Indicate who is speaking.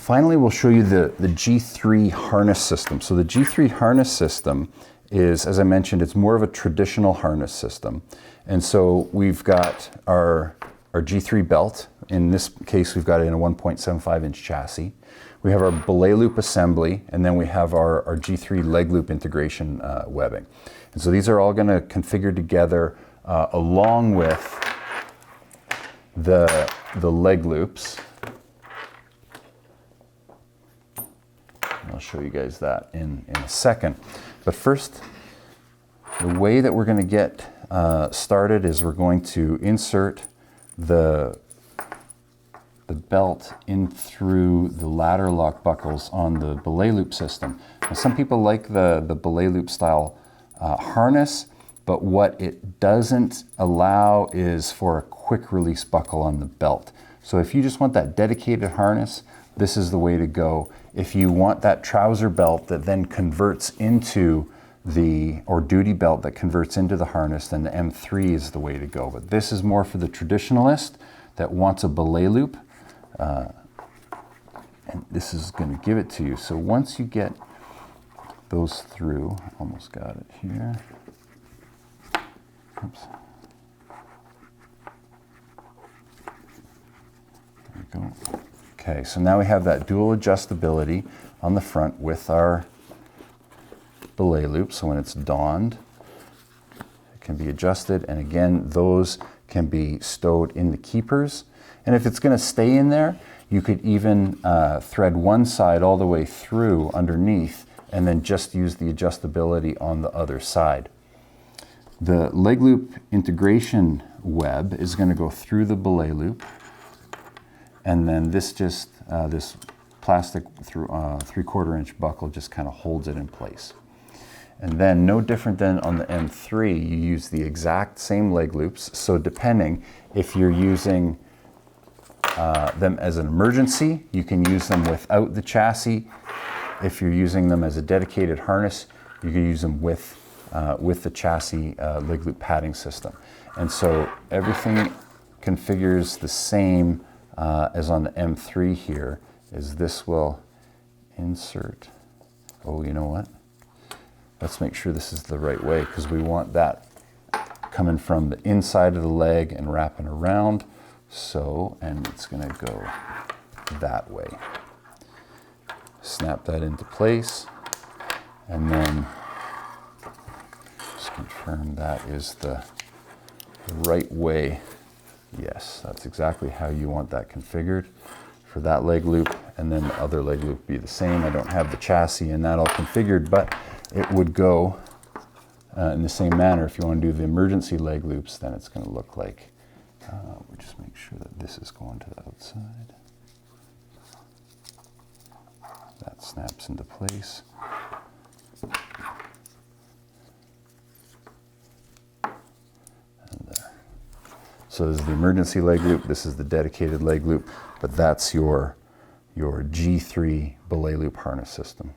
Speaker 1: finally, we'll show you the G3 harness system. So the G3 harness system is, as I mentioned, it's more of a traditional harness system. And so we've got our G3 belt. In this case, we've got it in a 1.75 inch chassis. We have our belay loop assembly, and then we have our G3 leg loop integration webbing. And so these are all going to configure together along with the leg loops. I'll show you guys that in a second. But first, the way that we're going to get started is we're going to insert the belt in through the ladder lock buckles on the belay loop system. Now, some people like the belay loop style harness, but what it doesn't allow is for a quick release buckle on the belt. So if you just want that dedicated harness, this is the way to go. If you want that trouser belt that then converts into or duty belt that converts into the harness, then the M3 is the way to go. But this is more for the traditionalist that wants a belay loop. And this is going to give it to you. So once you get those through, almost got it here. Oops. There we go. Okay, so now we have that dual adjustability on the front with our belay loop. So when it's donned, it can be adjusted. And again, those can be stowed in the keepers. And if it's going to stay in there, you could even thread one side all the way through underneath and then just use the adjustability on the other side. The leg loop integration web is going to go through the belay loop, and then this plastic 3/4 inch buckle just kind of holds it in place. And then no different than on the M3, you use the exact same leg loops. So depending if you're using them as an emergency, you can use them without the chassis. If you're using them as a dedicated harness, you can use them with the chassis leg loop padding system. And so everything configures the same as on the M3 here, is this will insert. Oh, you know what? Let's make sure this is the right way, because we want that coming from the inside of the leg and wrapping around. So, and it's going to go that way. Snap that into place, and then just confirm that is the right way. Yes, that's exactly how you want that configured for that leg loop, and then the other leg loop be the same. I don't have the chassis and that all configured, but it would go in the same manner. If you want to do the emergency leg loops, then it's going to look like, we'll just make sure that this is going to the outside. That snaps into place. And there. So this is the emergency leg loop, this is the dedicated leg loop, but that's your G3 belay loop harness system.